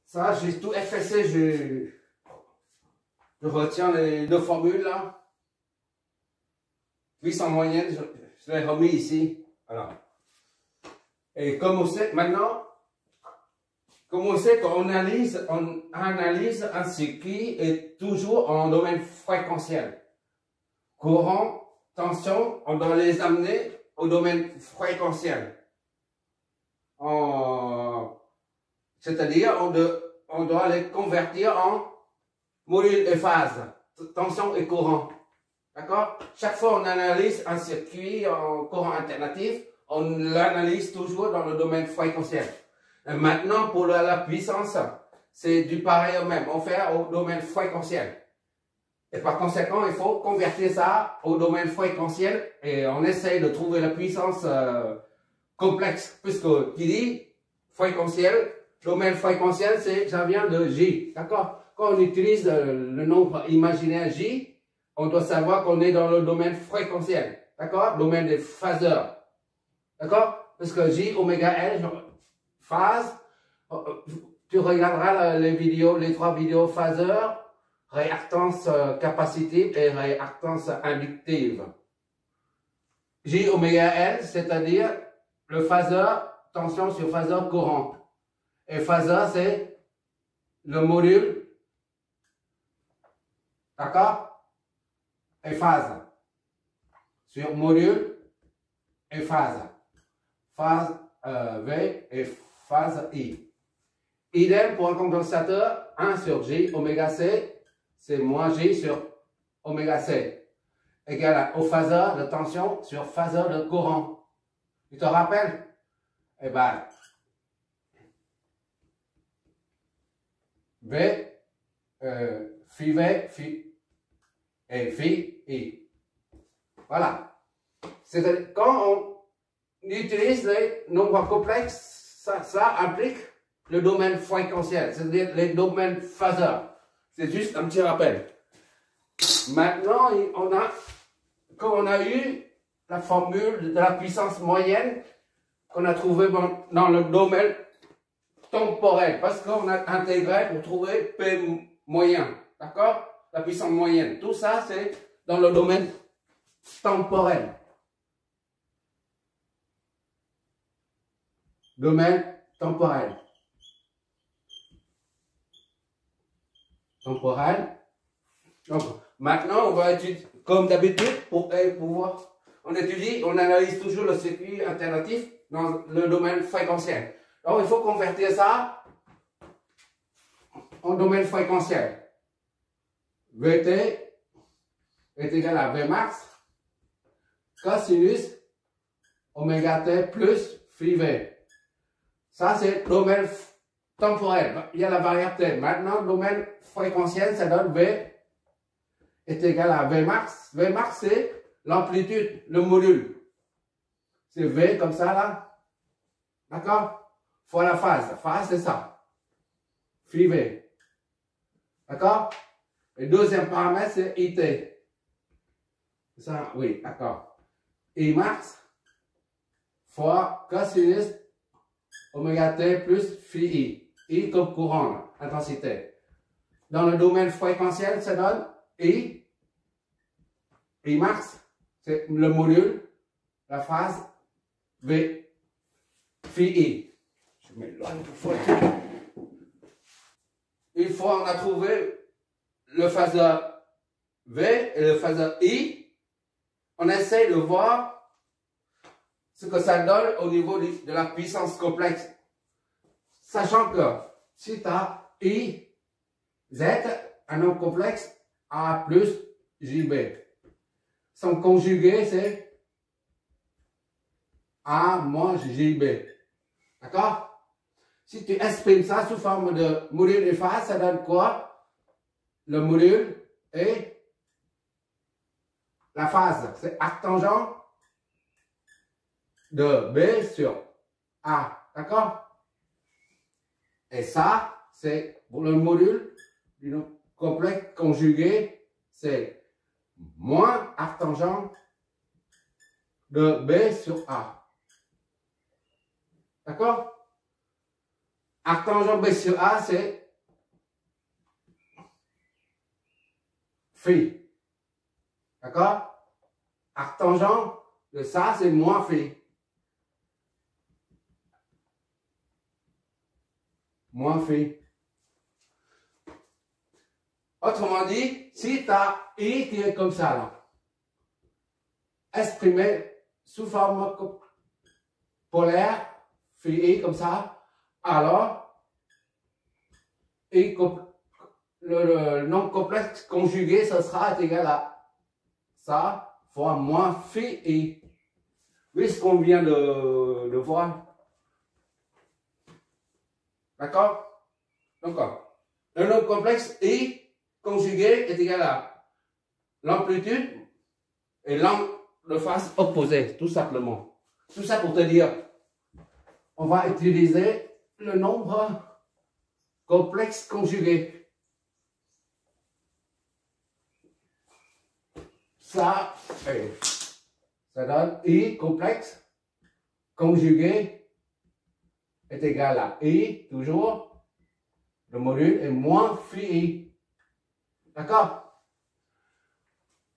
Ça, j'ai tout effacé, je retiens les deux formules là. Puissance moyenne, je l'ai remis ici. Voilà. Et comme on sait, maintenant, comme on sait qu'on analyse un circuit est toujours en domaine fréquentiel. Courant, tension, on doit les amener au domaine fréquentiel. C'est-à-dire, on doit les convertir en modules et phases, tension et courant. D'accord? Chaque fois on analyse un circuit en courant alternatif, on l'analyse toujours dans le domaine fréquentiel. Et maintenant, pour la puissance, c'est du pareil au même. On fait au domaine fréquentiel. Et par conséquent, il faut convertir ça au domaine fréquentiel et on essaye de trouver la puissance complexe. Puisque qui dit fréquentiel, domaine fréquentiel, ça vient de J. D'accord? Quand on utilise le nombre imaginaire J, on doit savoir qu'on est dans le domaine fréquentiel. D'accord? Domaine des phaseurs. D'accord? Parce que J, oméga L, phase, tu regarderas les trois vidéos phaseurs, réactance capacitive et réactance inductive. J oméga L, c'est-à-dire le phaseur, tension sur phaseur courant. Et phaseur, c'est le module, d'accord? Et phase. Sur module et phase. Phase V et phase I. Idem pour un condensateur, 1 sur J oméga C, c'est moins J sur oméga C, égal au phaseur de tension sur phaseur de courant. Tu te rappelles? Eh bien, V, phi V, phi et phi I. Voilà. C'est quand on utilise les nombres complexes, ça implique le domaine fréquentiel, c'est-à-dire les domaines phaseurs. C'est juste un petit rappel. Maintenant, comme on a eu la formule de la puissance moyenne qu'on a trouvée dans le domaine temporel, parce qu'on a intégré pour trouver P moyen, d'accord? La puissance moyenne. Tout ça, c'est dans le domaine temporel. Domaine temporel. Temporel. Donc, maintenant, on va étudier, comme d'habitude, pour pouvoir, on étudie, on analyse toujours le circuit alternatif dans le domaine fréquentiel. Donc, il faut convertir ça en domaine fréquentiel. Vt est égal à Vmax cosinus oméga t plus phi V. Ça, c'est domaine temporel. Il y a la variable t. Maintenant, domaine fréquentiel, ça donne V est égal à Vmax. Vmax, c'est l'amplitude, le module. C'est V comme ça, là. D'accord? Fois la phase. Phase, c'est ça. Phi V. D'accord? Le deuxième paramètre, c'est IT. C'est ça? Oui, d'accord. I max fois cosinus oméga t plus phi I. I comme courant, intensité. Dans le domaine fréquentiel, ça donne I max, c'est le module, la phase V, phi I. Je m'éloigne pour fois. Une fois on a trouvé le phaseur V et le phaseur I, on essaie de voir ce que ça donne au niveau de la puissance complexe. Sachant que si tu as I, Z, un nombre complexe, A plus JB. Son conjugué, c'est A moins JB. D'accord? Si tu exprimes ça sous forme de module et phase, ça donne quoi? Le module et la phase, c'est arctangent de B sur A. D'accord? Et ça, c'est pour le module du nombre complexe conjugué, c'est moins arctangent de B sur A. D'accord? Arctangent B sur A, c'est phi. D'accord? Arctangent de ça, c'est moins phi. Moins phi. Autrement dit, si tu as I qui est comme ça, là, exprimé sous forme polaire, phi I comme ça, alors I, le nombre complexe conjugué, ce sera égal à ça fois moins phi I. Oui, ce qu'on vient de voir. D'accord? Donc, le nombre complexe I conjugué est égal à l'amplitude et l'angle de face opposé, tout simplement. Tout ça pour te dire, on va utiliser le nombre complexe conjugué. Ça donne I complexe conjugué est égal à I, toujours, le module est moins phi I. D'accord?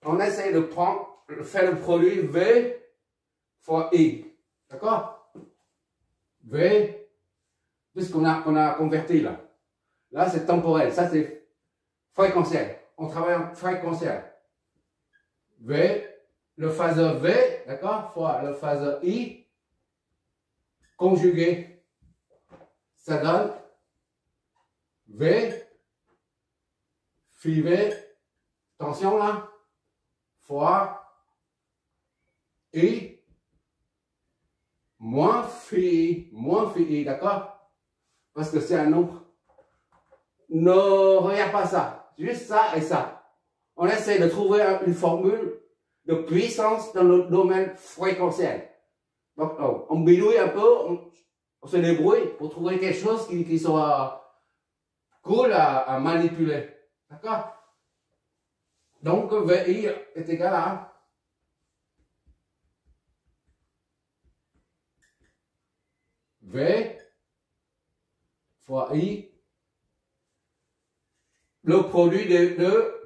On essaie de faire le produit V fois I. D'accord? V, puisqu'on a converti là. Là, c'est temporel. Ça, c'est fréquentiel. On travaille en fréquentiel. V, le phaseur V, d'accord? Fois le phaseur I, conjugué. Ça donne V, phi V, attention là, fois I, moins phi I, d'accord? Parce que c'est un nombre. Ne regarde pas ça, juste ça et ça. On essaie de trouver une formule de puissance dans le domaine fréquentiel. Donc, on bidouille un peu, on se débrouille pour trouver quelque chose qui soit cool à manipuler. D'accord? Donc, VI est égal à V fois I, le produit de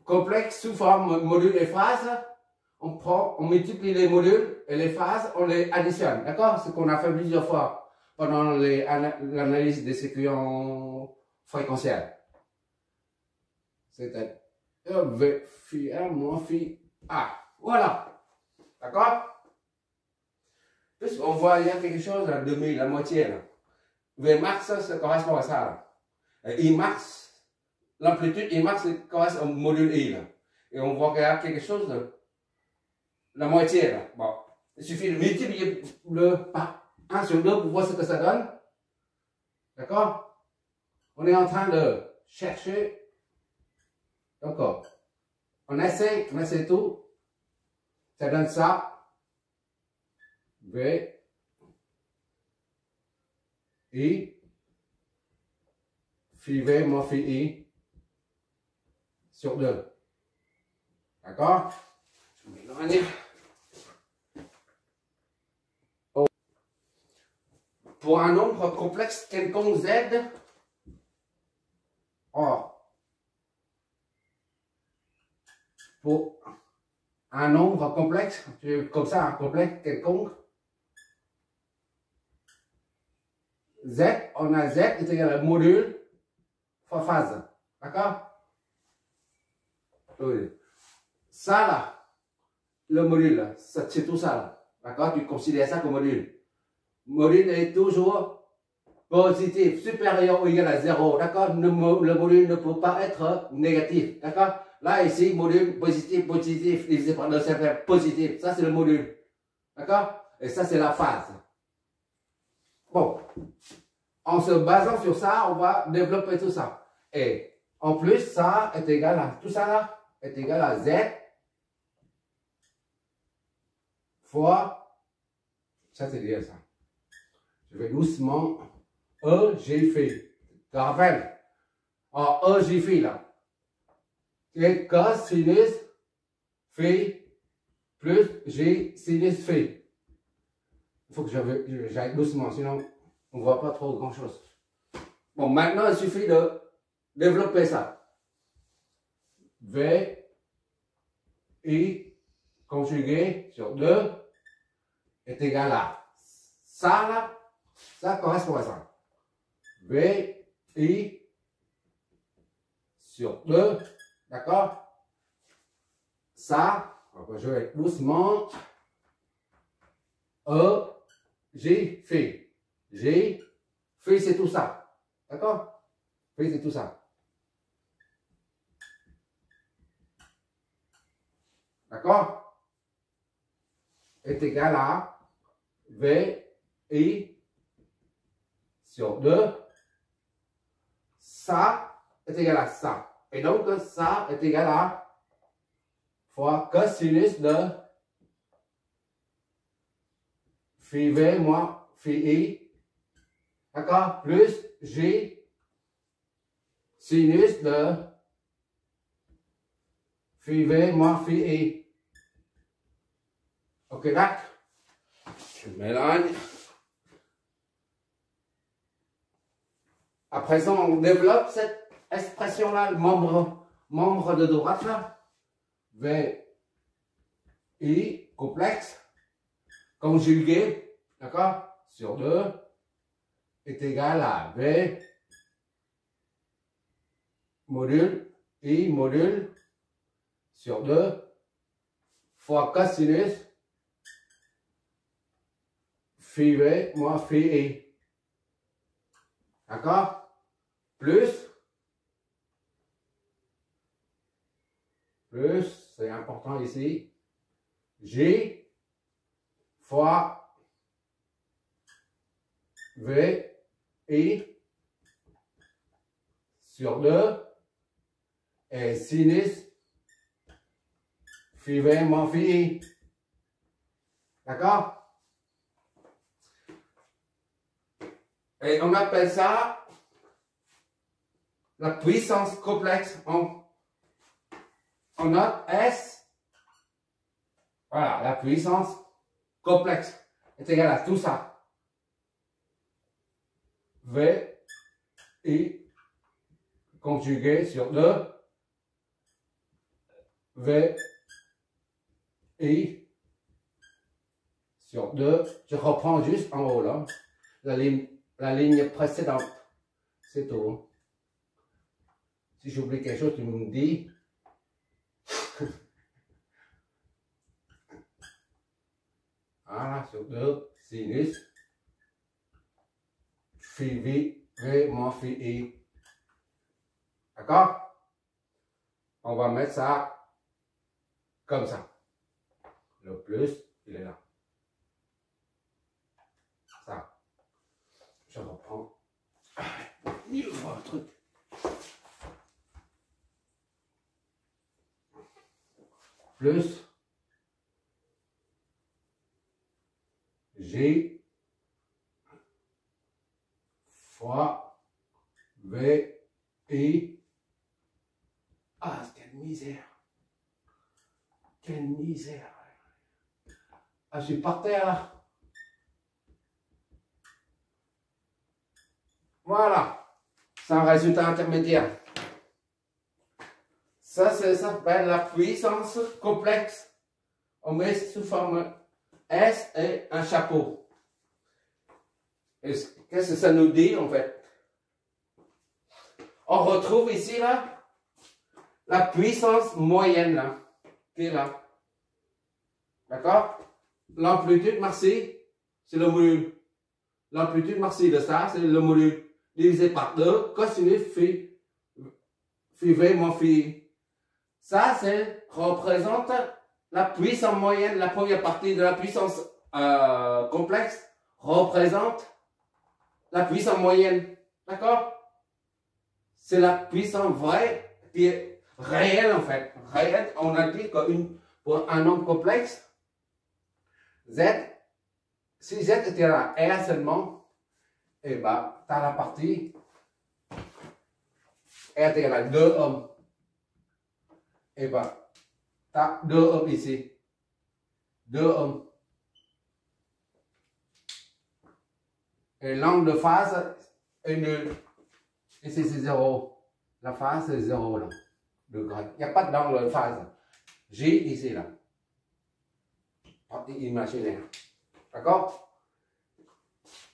complexe sous forme module et phase. On multiplie les modules et les phases, on les additionne. D'accord? Ce qu'on a fait plusieurs fois pendant l'analyse des circuits fréquentiels. C'est V phi R moins phi A. Voilà. D'accord? Puisqu'on voit, il y a quelque chose à demi, la moitié. Là. V max, ça correspond à ça. Là. Et I max, l'amplitude I max correspond au module I. Là. Et on voit qu'il y a quelque chose de la moitié. Là. Bon. Il suffit de multiplier le par 1 sur 2 pour voir ce que ça donne. D'accord? On est en train de chercher. D'accord. On essaie tout. Ça donne ça. V, I, phi V moins phi I sur 2. D'accord? Je vais m'éloigner. Pour un nombre complexe quelconque Z, pour un nombre complexe, comme ça, un complexe quelconque, Z, on a Z est égal à module fois phase. D'accord? Oui. Ça là, le module, c'est tout ça là. D'accord? Tu considères ça comme module. Module est toujours positif, supérieur ou égal à 0. D'accord? Le module ne peut pas être négatif. D'accord? Là, ici, module positif, divisé par le cercle positif. Ça, c'est le module. D'accord? Et ça, c'est la phase. Bon. En se basant sur ça, on va développer tout ça. Et en plus, ça est égal à, tout ça là, est égal à Z fois, ça c'est bien ça. Je vais doucement, E, G, phi. Tu te rappelles? E, G, phi là. C'est cos, sinus, phi, plus G, sinus, phi. Il faut que j'aille doucement, sinon On ne voit pas trop grand-chose. Bon, maintenant, il suffit de développer ça. V, I, conjugué sur 2 est égal à ça, là, ça correspond à ça. V, I, sur 2, d'accord? Ça, on va jouer doucement. E, J, Phi. J, Phi, c'est tout ça. D'accord? Phi, c'est tout ça. D'accord? Est égal à V, I, sur 2. Ça est égal à ça. Et donc, ça est égal à fois cosinus de phi V moins phi I, d'accord, plus J sinus de phi V moins phi I. Ok, d'accord? Je mélange. À présent, on développe cette expression-là, le membre de droite là. V, I, complexe, conjugué, d'accord, sur 2, est égal à V, module, I, module, sur 2, fois cosinus, phi V, moins phi I. D'accord? Plus, c'est important ici, J fois V, I sur 2 et sinus phi V moins phi I. D'accord? Et on appelle ça la puissance complexe. On note S. Voilà, la puissance complexe est égale à tout ça. V, I, conjugué sur 2. V, I, sur 2. Je reprends juste en haut là. La ligne précédente. C'est tout. Si j'oublie quelque chose, tu me dis. Voilà, sur 2, sinus, phi V moins phi I. D'accord? On va mettre ça comme ça. Le plus, il est là. Ça. Je reprends. Mieux voir le truc. Plus G fois V I. Ah, quelle misère. Quelle misère. Ah, je suis par terre là. Voilà. C'est un résultat intermédiaire. Ça s'appelle la puissance complexe. On met sous forme S et un chapeau. Qu'est-ce que ça nous dit en fait? On retrouve ici là la puissance moyenne là, qui est là. D'accord? L'amplitude maxi, c'est le module. L'amplitude maxi de ça, c'est le module. Divisé par 2, cosinus phi V moins phi I. Ça, représente la puissance moyenne. La première partie de la puissance complexe représente la puissance moyenne. D'accord? C'est la puissance vraie qui est réelle en fait. Réelle, on a dit que pour un nombre complexe, Z, si Z était à R seulement, et ben, tu as la partie R est égal à 2 ohms. Et ben, tu as 2 ohms ici. 2 ohms. Et l'angle de phase est nul. Ici, c'est 0. La phase, c'est 0 là. Il n'y a pas d'angle de phase. J ici, là. Partie imaginaire. D'accord?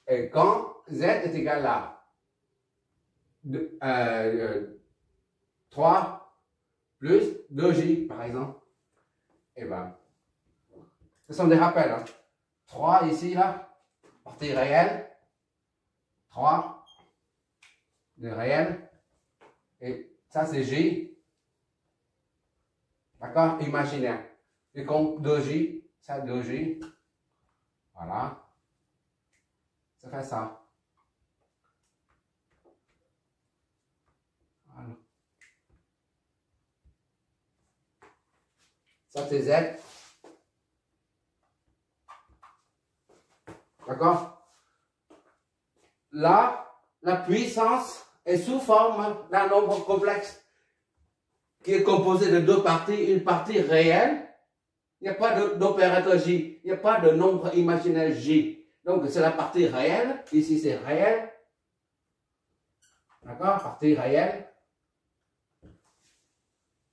Et quand Z est égal à 3 plus 2J, par exemple, et ben, ce sont des rappels. Hein. 3 ici, là, partie réelle. 3 de réel. Et ça, c'est J. D'accord? Imaginaire. Et comme 2J, ça 2J. Voilà. Ça fait ça. Voilà. Ça, c'est Z. D'accord? Là, la puissance est sous forme d'un nombre complexe qui est composé de deux parties. Une partie réelle. Il n'y a pas d'opérateur J. Il n'y a pas de nombre imaginaire J. Donc, c'est la partie réelle. Ici, c'est réel. D'accord? Partie réelle.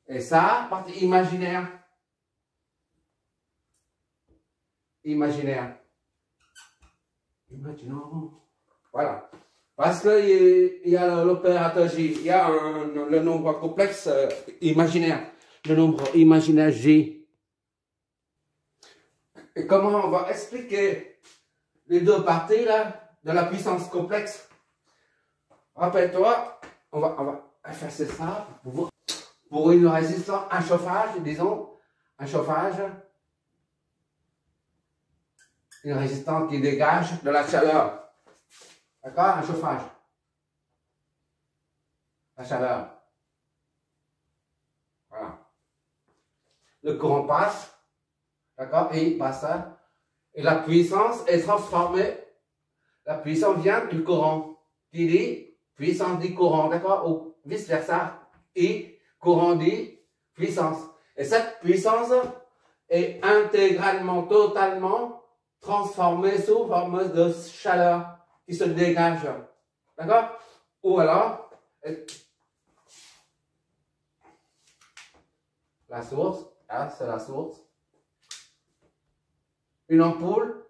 Et ça, partie imaginaire. Imaginaire. Imaginons. Voilà. Parce qu'il y a l'opérateur J. Il y a le nombre complexe imaginaire. Le nombre imaginaire J. Et comment on va expliquer les deux parties là, de la puissance complexe? Rappelle-toi, on va effacer ça pour une résistance, un chauffage, disons, un chauffage, une résistance qui dégage de la chaleur. D'accord? Un chauffage. La chaleur. Voilà. Le courant passe. D'accord? Et il passe ça. Et la puissance est transformée. La puissance vient du courant. Qui dit puissance dit courant. D'accord? Ou vice versa. Et courant dit puissance. Et cette puissance est intégralement, totalement transformée sous forme de chaleur qui se dégage. D'accord? Ou alors, la source, là, c'est la source. Une ampoule,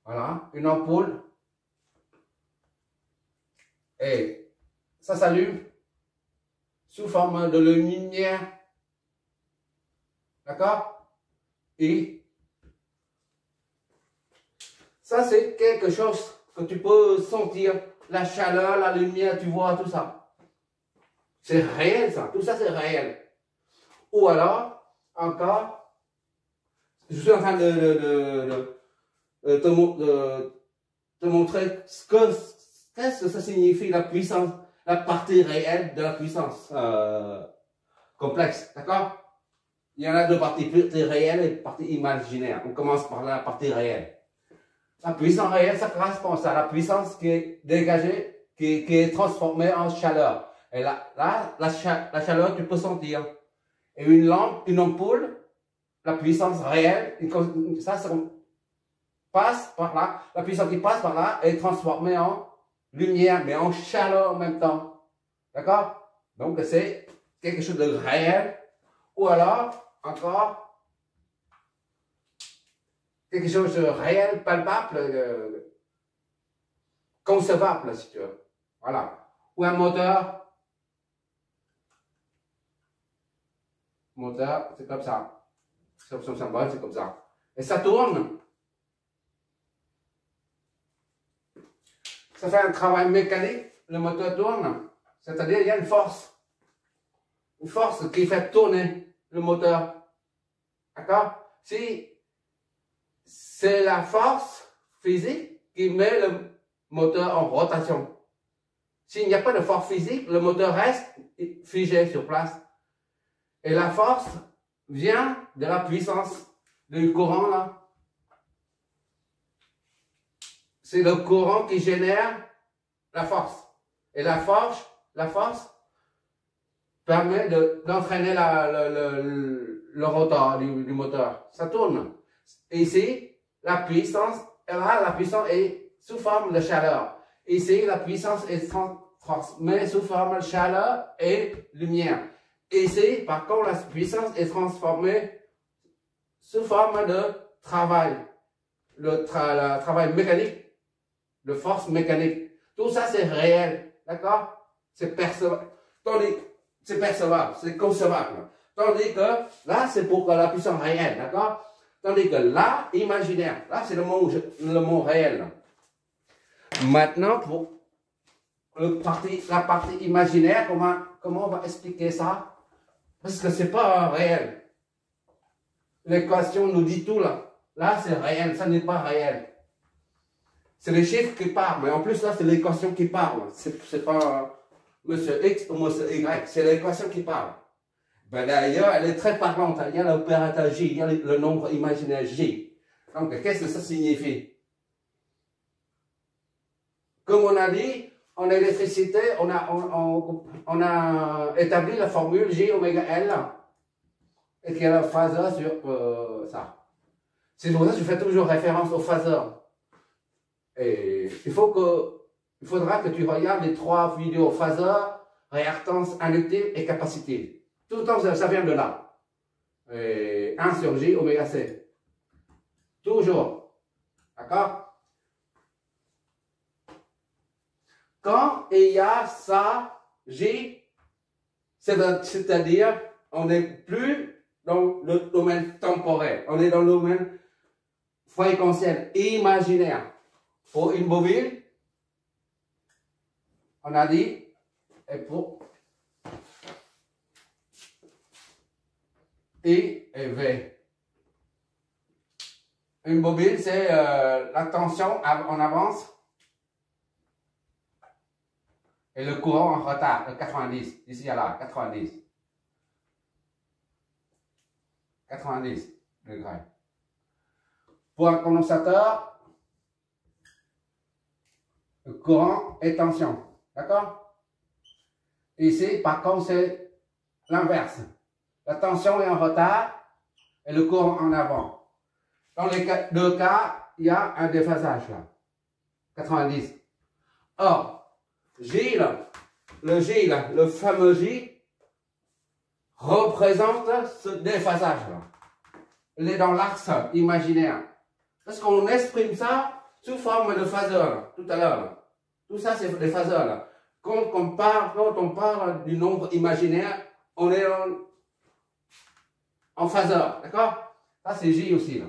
voilà, une ampoule, et ça s'allume sous forme de lumière, d'accord? Et ça, c'est quelque chose que tu peux sentir, la chaleur, la lumière, tu vois, tout ça. C'est réel, ça, tout ça, c'est réel. Ou alors, encore, je suis en train de te montrer qu'est-ce que ça signifie la puissance, la partie réelle de la puissance complexe, d'accord? Il y en a deux parties, partie réelle et partie imaginaire. On commence par la partie réelle. La puissance réelle, ça correspond à la puissance qui est dégagée, qui est transformée en chaleur. Et là, la chaleur, tu peux sentir. Et une lampe, une ampoule, la puissance réelle, ça passe par là, la puissance qui passe par là est transformée en lumière, mais en chaleur en même temps. D'accord? Donc c'est quelque chose de réel, ou alors, encore, quelque chose de réel, palpable, concevable, si tu veux. Voilà. Ou un moteur. Moteur, c'est comme ça. Son symbole, c'est comme ça. Et ça tourne. Ça fait un travail mécanique. Le moteur tourne. C'est-à-dire, il y a une force. Une force qui fait tourner le moteur. D'accord? Si c'est la force physique qui met le moteur en rotation. S'il n'y a pas de force physique, le moteur reste figé sur place. Et la force vient de la puissance du courant là. C'est le courant qui génère la force. Et la force permet d'entraîner le rotor du moteur. Ça tourne. Et ici, la puissance est sous forme de chaleur. Ici, la puissance est transformée sous forme de chaleur et lumière. Ici, par contre, la puissance est transformée sous forme de travail. Le travail mécanique, de force mécanique. Tout ça, c'est réel. D'accord? C'est percevable. C'est percevable, c'est concevable. Tandis que là, c'est pour la puissance réelle. D'accord? Tandis que là, imaginaire. Là, c'est le mot réel. Maintenant, pour la partie imaginaire, comment on va expliquer ça? Parce que c'est pas réel. L'équation nous dit tout là. Là, c'est réel, ça n'est pas réel. C'est les chiffres qui parlent, mais en plus là, c'est l'équation qui parle. C'est pas monsieur X ou monsieur Y, c'est l'équation qui parle. Ben, d'ailleurs, elle est très parlante. Il y a l'opérateur J, il y a le nombre imaginaire J. Donc, qu'est-ce que ça signifie? Comme on a dit, en électricité, on a établi la formule J oméga L et qu'il y a la phaseur sur ça. C'est pour ça que je fais toujours référence au phaseur. Et il faudra que tu regardes les 3 vidéos phaseur, réactance inductive et capacitive. Tout le temps, ça vient de là. Et 1 sur J oméga C. Toujours. D'accord? Quand il y a ça, J, c'est-à-dire, on n'est plus dans le domaine temporel. On est dans le domaine fréquentiel, imaginaire. Pour une bobine, on a dit, et pour I et V. Une bobine, c'est la tension en avance et le courant en retard, de 90, ici à là, 90. 90 degrés. Pour un condensateur, le courant et tension. D'accord? Ici, par contre, c'est l'inverse. La tension est en retard et le courant en avant. Dans les deux cas, il y a un déphasage là. 90. Or, J là, le fameux J, représente ce déphasage là. Il est dans l'axe imaginaire. Parce qu'on exprime ça sous forme de phaseur là, tout à l'heure. Tout ça, c'est des phaseurs là. Quand on parle du nombre imaginaire, on est en phaseur, d'accord? Ça, c'est J aussi, là.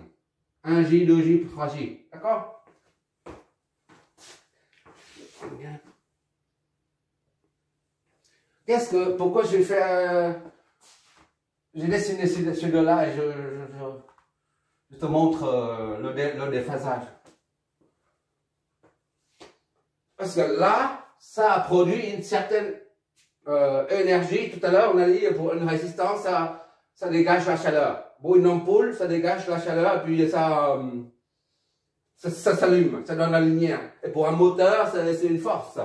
1J, 2J, 3J, d'accord? Pourquoi j'ai fait, j'ai dessiné ce deux-là et je te montre le déphasage. Parce que là, ça a produit une certaine énergie. Tout à l'heure, on a dit pour une résistance, ça dégage la chaleur. Pour une ampoule, ça dégage la chaleur et puis ça s'allume, ça donne la lumière. Et pour un moteur, c'est une force.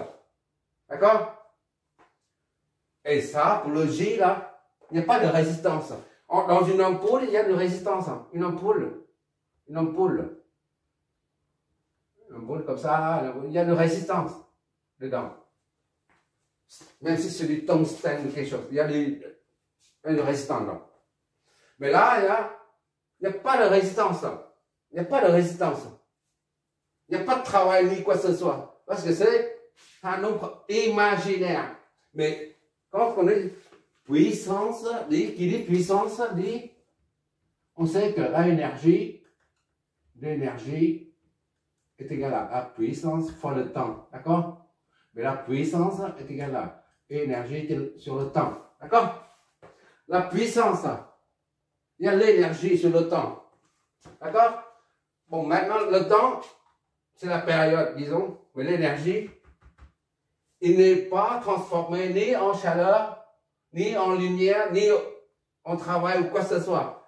D'accord? Et ça, pour le J, là, il n'y a pas de résistance. Dans une ampoule, il y a de résistance. Une ampoule comme ça, il y a de résistance dedans. Même si c'est du tungstène ou quelque chose, il y a une résistance là. Mais là, il n'y a pas de résistance. Il n'y a pas de résistance. Il n'y a pas de travail ni quoi que ce soit. Parce que c'est un nombre imaginaire. Mais quand on dit puissance, qui dit puissance, dit, on sait que l'énergie est égale à la puissance fois le temps. D'accord? Mais la puissance est égale à énergie sur le temps. D'accord? La puissance, il y a l'énergie sur le temps. D'accord? Bon, maintenant, le temps, c'est la période, disons. Mais l'énergie, il n'est pas transformé ni en chaleur, ni en lumière, ni en travail ou quoi que ce soit.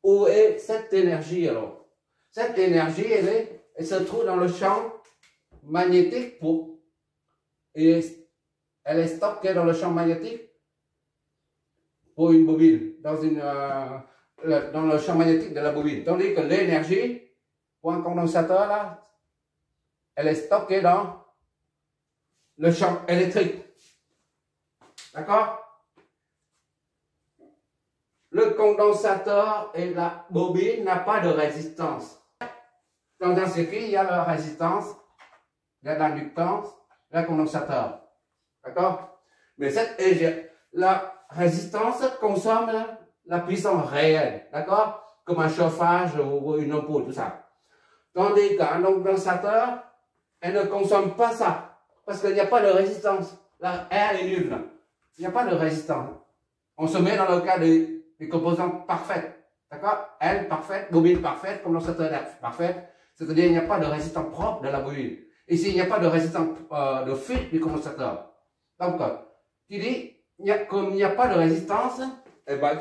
Où est cette énergie alors? Cette énergie, elle se trouve dans le champ magnétique et elle est stockée dans le champ magnétique pour une bobine, dans le champ magnétique de la bobine. Tandis que l'énergie, pour un condensateur, là, elle est stockée dans le champ électrique. D'accord? Le condensateur et la bobine n'ont pas de résistance. Dans un circuit, il y a la résistance, il y a l'inductance, le condensateur. D'accord? Mais la résistance consomme la puissance réelle. D'accord? Comme un chauffage ou une ampoule, tout ça. Tandis qu'un condensateur, elle ne consomme pas ça. Parce qu'il n'y a pas de résistance. La R est nulle. Il n'y a pas de résistance. On se met dans le cas des composantes parfaites. D'accord? L parfaite, bobine parfaite, condensateur parfaite. C'est-à-dire qu'il n'y a pas de résistance propre de la bobine. Ici, il n'y a pas de résistance de fuite du condensateur. Donc, tu dis, comme il n'y a pas de résistance, eh ben,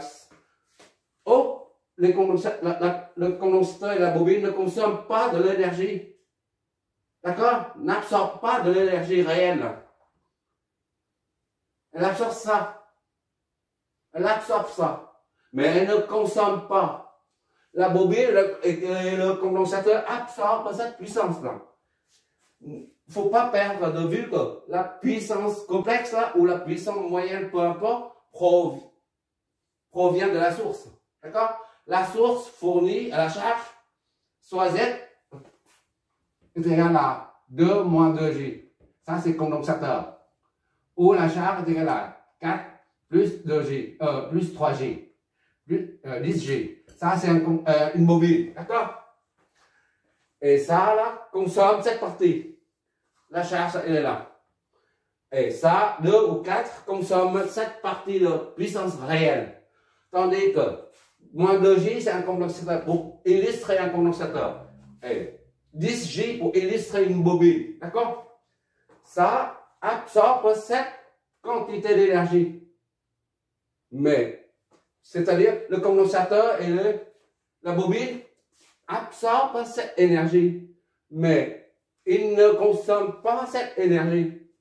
le condensateur et la bobine ne consomment pas de l'énergie. D'accord? N'absorbent pas de l'énergie réelle. Elle absorbe ça. Elle absorbe ça. Mais elle ne consomme pas. La bobine et le condensateur absorbent cette puissance-là. Il ne faut pas perdre de vue que la puissance complexe là, ou la puissance moyenne, peu importe, provient de la source. D'accord? La source fournit à la charge, soit Z, est égal à 2 moins 2J. Ça, c'est le condensateur. Ou la charge est égale à 4 plus 2J, plus 3J, plus 10J. Ça, c'est une bobine. D'accord? Et ça, là, consomme cette partie. La charge, elle est là. Et ça, 2 ou 4 consomment cette partie de puissance réelle. Tandis que moins 2J, c'est un condensateur pour illustrer un condensateur. Et 10J pour illustrer une bobine. D'accord? Ça absorbe cette quantité d'énergie. Mais, c'est-à-dire, le condensateur et la bobine absorbent cette énergie. Mais, ils ne consomment pas cette énergie.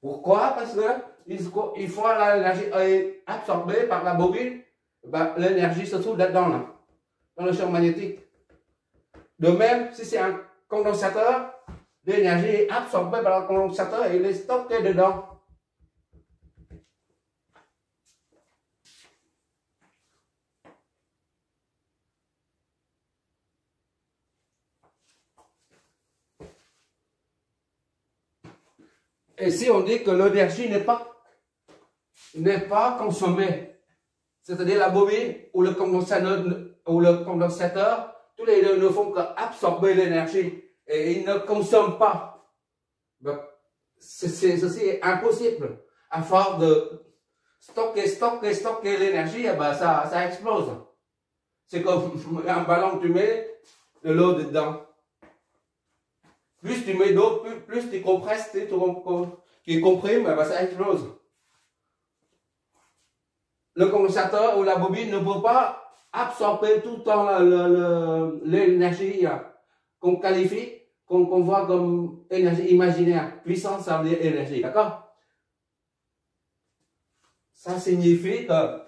Pourquoi? Parce que une fois l'énergie absorbée par la bobine, ben, l'énergie se trouve là-dedans, là, dans le champ magnétique. De même, si c'est un condensateur, l'énergie est absorbée par le condensateur et elle est stockée dedans. Et si on dit que l'énergie n'est pas consommée, c'est-à-dire la bobine ou le condensateur, tous les deux ne font qu'absorber l'énergie et ils ne consomment pas. Ben, ceci est impossible. À force de stocker l'énergie, eh ben ça explose. C'est comme un ballon que tu mets de l'eau dedans. Plus tu mets d'eau, plus tu compresses, tu comprimes, eh ben ça explose. Le condensateur ou la bobine ne peut pas absorber tout le temps l'énergie qu'on qualifie, qu'on voit comme énergie imaginaire. Puissance, ça veut dire énergie, d'accord? Ça signifie que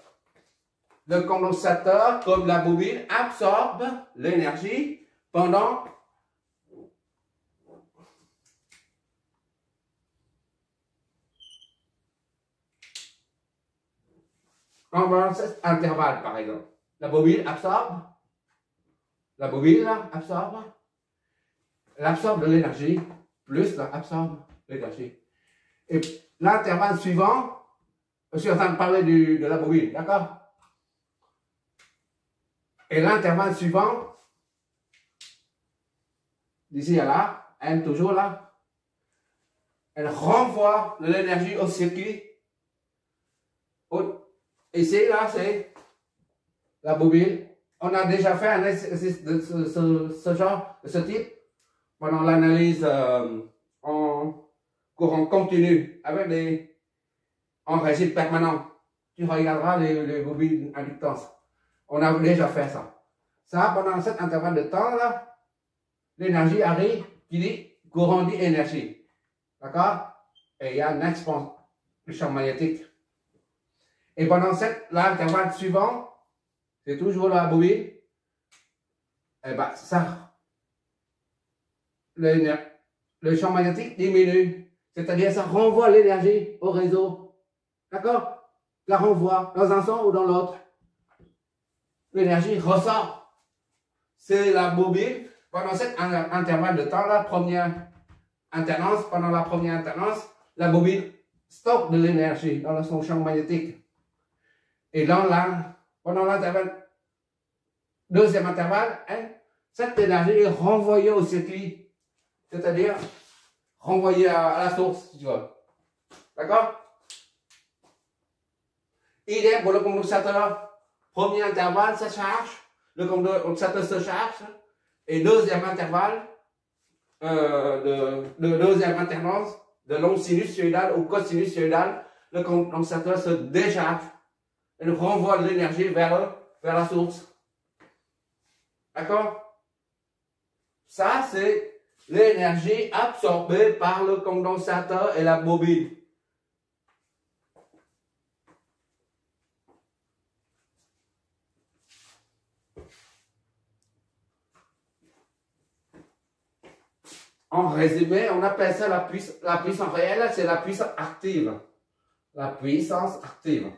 le condensateur, comme la bobine, absorbe l'énergie pendant cet intervalle, par exemple. La bobine absorbe, elle absorbe de l'énergie, plus elle absorbe l'énergie. Et l'intervalle suivant, je suis en train de parler de la bobine, d'accord? Et l'intervalle suivant, d'ici à là, N toujours là, elle renvoie de l'énergie au circuit. Ici, là, c'est la bobine. On a déjà fait un exercice de ce genre, de ce type, pendant l'analyse en courant continu, en régime permanent. Tu regarderas les bobines inductances. On a déjà fait ça. Ça, pendant cet intervalle de temps, là, l'énergie arrive, qui dit courant dit énergie. D'accord? Et il y a une expansion du champ magnétique. Et pendant l'intervalle suivant, c'est toujours la bobine, et ben ça le champ magnétique diminue. C'est-à-dire, ça renvoie l'énergie au réseau. D'accord? La renvoie dans un sens ou dans l'autre. L'énergie ressort. C'est la bobine. Pendant cet intervalle de temps, la première alternance, pendant la première alternance, la bobine stocke de l'énergie dans son champ magnétique. Et pendant l'intervalle, deuxième intervalle, hein, cette énergie est renvoyée au circuit. C'est-à-dire, renvoyée à la source, si tu veux. D'accord? Idem pour le condensateur. Premier intervalle, ça charge. Le condensateur se charge. Et deuxième intervalle, de deuxième alternance, de l'onde sinusoïdale ou cosinusoïdale, le condensateur se décharge et renvoie de l'énergie vers la source. D'accord? Ça, c'est l'énergie absorbée par le condensateur et la bobine. En résumé, on appelle ça la puissance réelle, c'est la puissance active. La puissance active.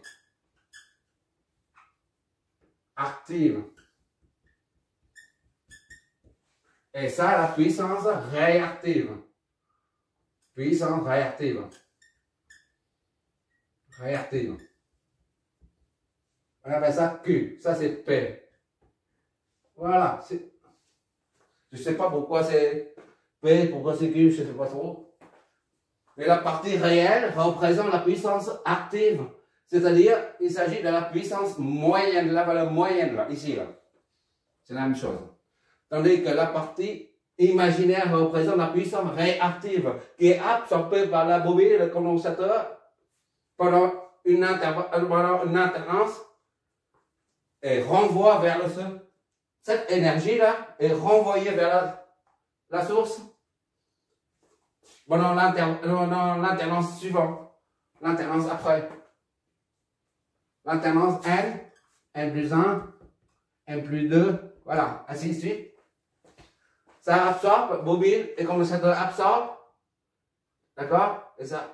Active. Et ça, la puissance réactive. Puissance réactive. Réactive. On appelle ça Q. Ça, c'est P. Voilà. Je ne sais pas pourquoi c'est P, pourquoi c'est Q, je ne sais pas trop. Mais la partie réelle représente la puissance active. C'est-à-dire, il s'agit de la puissance moyenne, la valeur moyenne, là, ici, là. C'est la même chose. Tandis que la partie imaginaire représente la puissance réactive, qui est absorbée par la bobine et le condensateur pendant une alternance et renvoie vers le sol. Cette énergie-là est renvoyée vers la source pendant l'alternance suivante, l'alternance après. L'alternance N plus 1, N plus 2, voilà, ainsi de suite. Ça absorbe, bobine et condensateur absorbe, d'accord? Et ça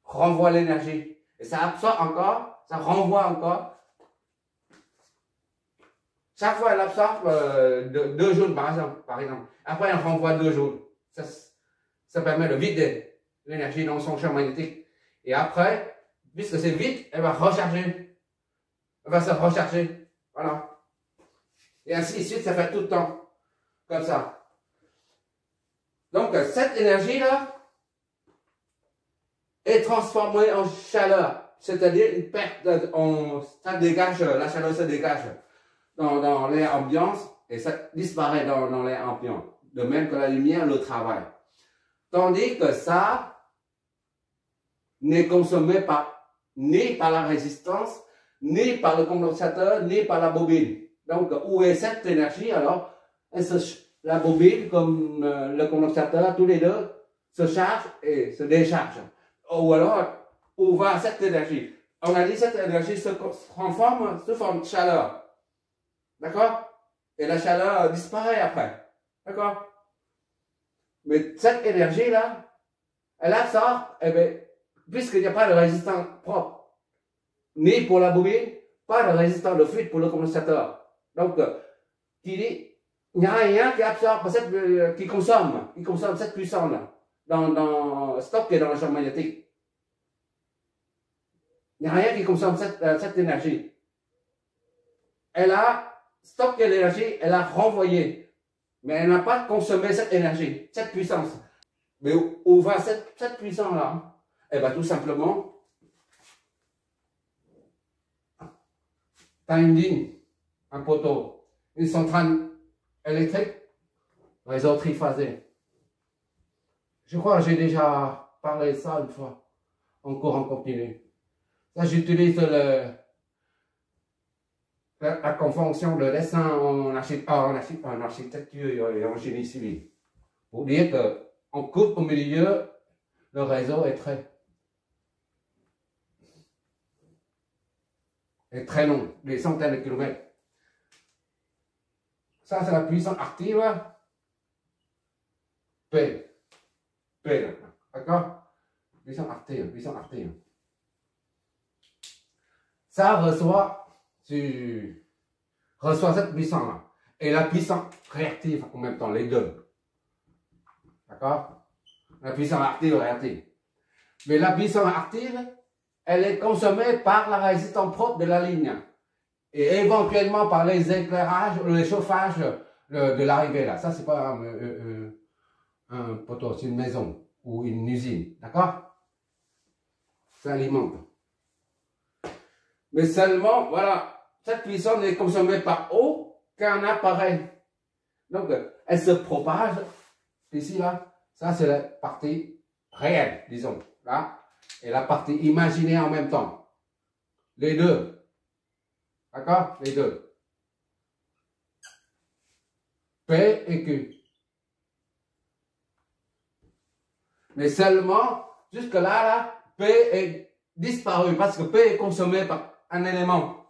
renvoie l'énergie. Et ça absorbe encore, ça renvoie encore. Chaque fois, elle absorbe 2 joules par exemple. Après, elle renvoie 2 joules. Ça permet de vider l'énergie dans son champ magnétique. Et après, puisque c'est vide, elle va recharger. Elle va se recharger. Voilà. Et ainsi de suite, ça fait tout le temps. Comme ça. Donc, cette énergie-là est transformée en chaleur. C'est-à-dire une perte, ça dégage, la chaleur se dégage dans l'air ambiant et ça disparaît dans l'air ambiant. De même que la lumière le travaille. Tandis que ça n'est consommé ni par la résistance, ni par le condensateur, ni par la bobine. Donc, où est cette énergie? Alors, la bobine, comme le condensateur, tous les deux, se chargent et se déchargent. Ou alors, où va cette énergie? On a dit que cette énergie se transforme sous forme de chaleur. D'accord? Et la chaleur disparaît après. D'accord? Mais cette énergie-là, elle absorbe, eh bien, puisqu'il n'y a pas de résistance propre, ni pour la bobine, pas de résistance de fuite pour le condensateur. Donc, qui dit, il n'y a rien qui absorbe, qui consomme cette puissance-là, stockée dans le champ magnétique. Il n'y a rien qui consomme cette énergie. Elle a stocké l'énergie, elle a renvoyé. Mais elle n'a pas consommé cette énergie, cette puissance. Mais où va cette puissance-là? Elle va tout simplement, tu as une ligne, un poteau, une centrale électrique, réseau triphasé. Je crois que j'ai déjà parlé de ça une fois, en courant continu. Là, j'utilise la convention de dessin en architecture et en génie civil. Pour dire qu'on coupe au milieu, le réseau est très long, des centaines de kilomètres. Ça, c'est la puissance active. P. P, d'accord? Puissance RT, puissance RT. Ça reçoit, tu reçois cette puissance-là. Et la puissance réactive en même temps, les deux. D'accord? La puissance active et réactive. Mais la puissance active, elle est consommée par la résistance propre de la ligne. Et éventuellement par les éclairages ou les chauffages de l'arrivée là. Ça, c'est pas un poteau, c'est une maison ou une usine. D'accord? Ça alimente. Mais seulement, voilà, cette puissance n'est consommée par aucun appareil. Donc, elle se propage ici, là. Ça, c'est la partie réelle, disons. Là. Et la partie imaginaire en même temps. Les deux. D'accord? Les deux. P et Q. Mais seulement, jusque-là, là, P est disparu parce que P est consommé par un élément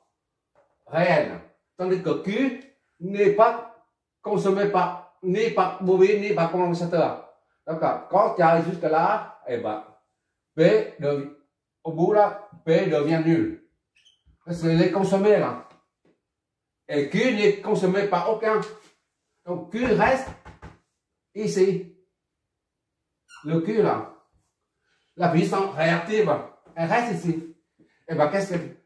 réel. Tandis que Q n'est pas consommé par, ni par bobine, ni par condensateur. D'accord? Quand tu arrives jusque-là, eh ben, P, au bout là, P devient nul. Parce qu'il est consommé là. Et Q n'est consommé par aucun. Donc Q reste ici. Le Q là. La puissance réactive, elle reste ici. Et bien qu'est-ce que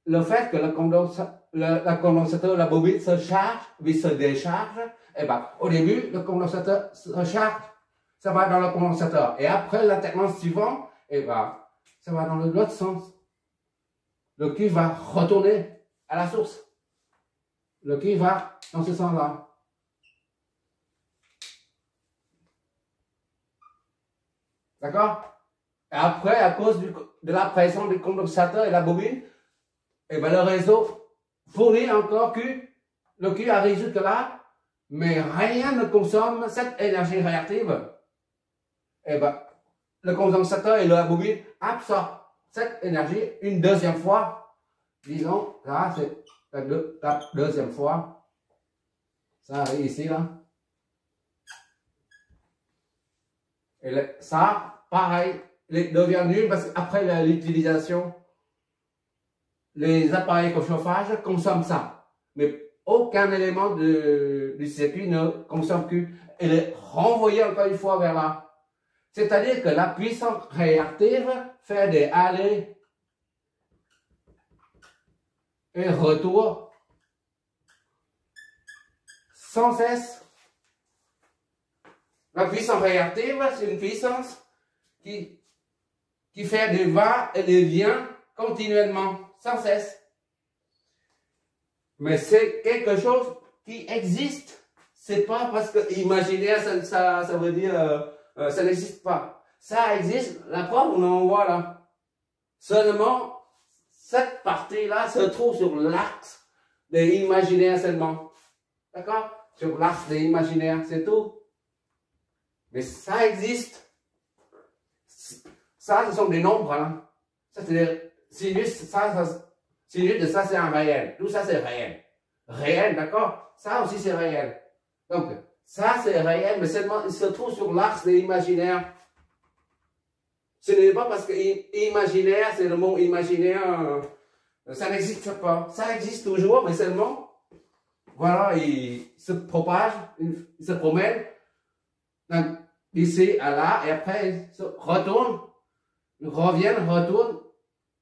le fait que le condensateur, la bobine se charge, puis se décharge, et ben au début, le condensateur se charge, ça va dans le condensateur. Et après l'alternance suivante, et ben ça va dans l'autre sens. Le Q va retourner à la source. Le Q va dans ce sens-là. D'accord? Et après, à cause de la pression du condensateur et la bobine, et ben le réseau fournit encore Q. Le Q arrive jusque là, mais rien ne consomme cette énergie réactive. Et ben le condensateur et la bobine absorbent cette énergie une deuxième fois. Disons, là, c'est la deuxième fois. Ça arrive ici, là. Et ça, pareil, devient nul parce qu'après l'utilisation, les appareils de chauffage consomment ça. Mais aucun élément du circuit ne consomme Q. Elle est renvoyée encore une fois vers là. C'est-à-dire que la puissance réactive fait des allers et retours sans cesse. La puissance réactive, c'est une puissance qui fait des va et des vient continuellement, sans cesse. Mais c'est quelque chose qui existe. C'est pas parce que imaginaire, ça veut dire ça n'existe pas. Ça existe, la preuve, on en voit là. Seulement, cette partie-là se trouve sur l'axe des imaginaires seulement. D'accord? Sur l'axe des imaginaires, c'est tout. Mais ça existe. Ça, ce sont des nombres. Hein. Ça, c'est des sinus. Sinus de ça, c'est un réel. Tout ça, c'est réel. Réel, d'accord? Ça aussi, c'est réel. Donc, ça, c'est réel, mais seulement il se trouve sur l'axe des imaginaires. Ce n'est pas parce que imaginaire, c'est le mot imaginaire, ça n'existe pas. Ça existe toujours, mais seulement, voilà, il se propage, il se promène d'ici à là, et après, il se retourne, il revient, retourne,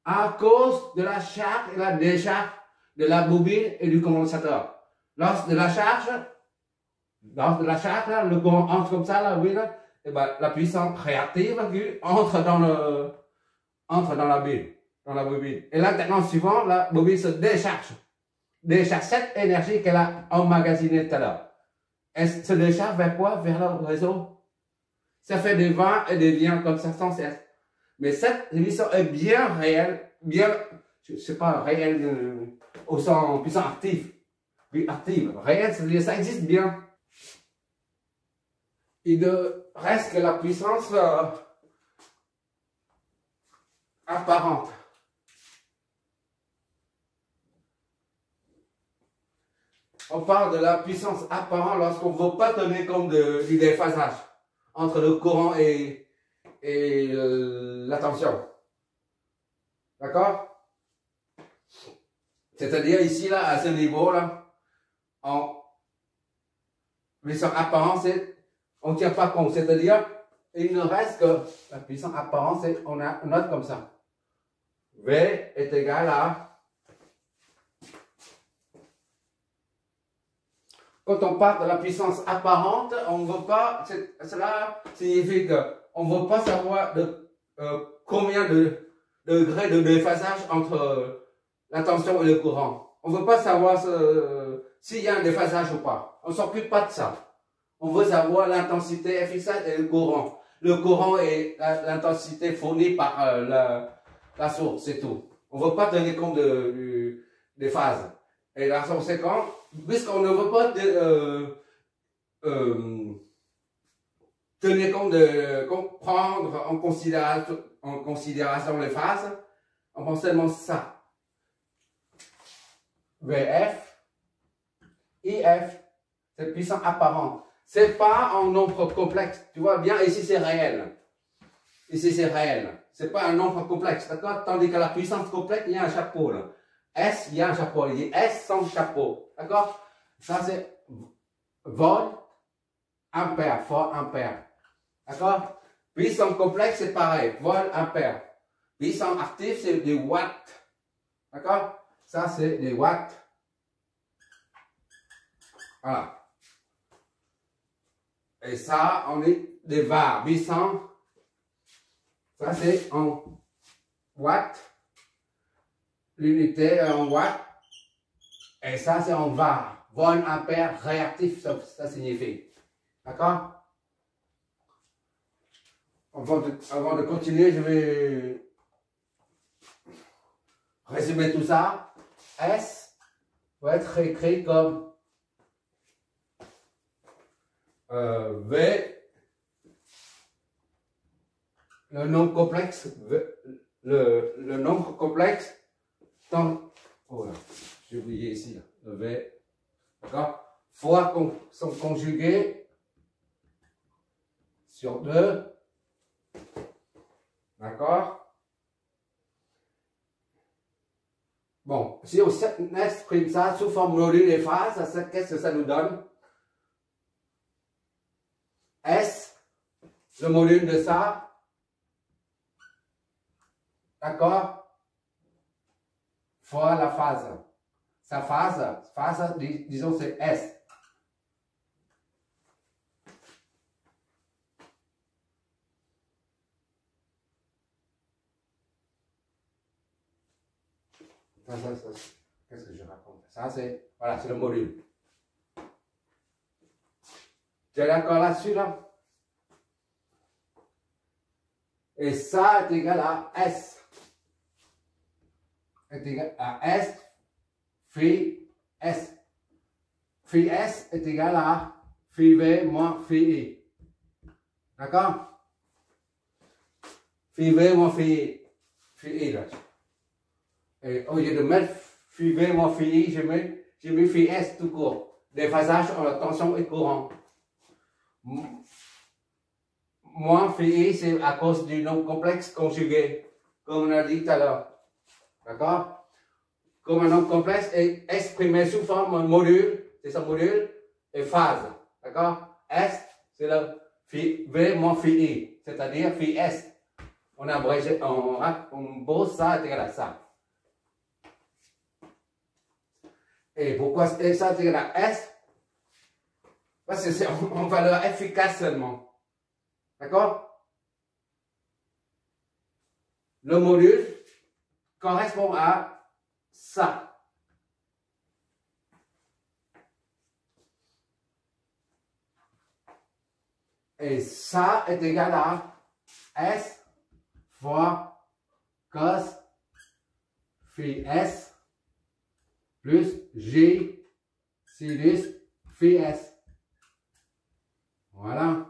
à cause de la charge et la décharge de la bobine et du condensateur. Lors de la charge, là, le courant entre comme ça, là, oui, là, et ben, la puissance réactive entre dans la bobine. Et l'alternance suivante, la bobine se décharge cette énergie qu'elle a emmagasinée tout à l'heure. Elle se décharge vers quoi? Vers le réseau. Ça fait des va et des viens comme ça sans cesse. Mais cette émission est bien réelle, bien, c'est pas réel au sens puissance active. Oui, active. Réel, c'est-à-dire ça existe bien. Il ne reste que la puissance apparente. On parle de la puissance apparente lorsqu'on ne veut pas tenir compte du déphasage. entre le courant et la tension. D'accord? C'est-à-dire ici, là, à ce niveau-là, en puissance apparente, on ne tient pas compte. C'est-à-dire, il ne reste que la puissance apparente, on note comme ça. V est égal à... Quand on parle de la puissance apparente, on ne veut pas... Cela signifie qu'on ne veut pas savoir combien de degrés de déphasage entre la tension et le courant. On ne veut pas savoir s'il y a un déphasage ou pas. On ne s'occupe pas de ça. On veut savoir l'intensité efficace et le courant. Le courant est l'intensité fournie par la source, c'est tout. On ne veut pas tenir compte des phases. Et la conséquence, puisqu'on ne veut pas tenir compte prendre en considération les phases, on pense seulement ça. VF, IF, c'est puissance apparente. C'est pas en nombre complexe. Tu vois bien, ici c'est réel. Ici c'est réel. C'est pas un nombre complexe, d'accord? Tandis que la puissance complexe, il y a un chapeau là. S, il y a un chapeau. Il dit S sans chapeau. D'accord? Ça c'est volt, ampère, fois ampère. D'accord? Puissance complexe, c'est pareil. Volt, ampère. Puissance active, c'est des watts. D'accord? Ça c'est des watts. Voilà. Et ça, on est des var. Puissance. Ça c'est en watts. L'unité en watts. Et ça, c'est en var. Volt ampère réactif, ça signifie. D'accord? Avant de continuer, je vais résumer tout ça. S va être écrit comme V, le nombre complexe, le nombre complexe dans... Oh là, j'ai oublié ici, là, le V, d'accord? Fois son conjugué sur 2, d'accord? Bon, si on exprime ça sous forme module et phase, qu'est-ce que ça nous donne? S, le module de ça, d'accord? Fois la phase. Sa phase, disons c'est S. Qu'est-ce que je raconte? Ça c'est, voilà, c'est le module. Tu es d'accord là-dessus, là? Et ça est égal à S. Est égal à S, phi S. Phi S est égal à phi V moins phi I. D'accord? Phi V moins phi I, là. Et au lieu de mettre phi V moins phi I, j'ai mis phi S tout court. Déphasage entre tension et courant. Moins phi I, c'est à cause du nombre complexe conjugué, comme on a dit tout à l'heure. D'accord? Comme un nombre complexe est exprimé sous forme module, c'est son module, et phase. D'accord? S, c'est le phi V moins phi I, c'est-à-dire phi S. On a abrégé, on pose ça est égal à ça. Et pourquoi ça est égal à S? Parce que c'est en valeur efficace seulement. D'accord? Le module correspond à ça. Et ça est égal à S fois cos phi S plus J sinus phi S. Voilà.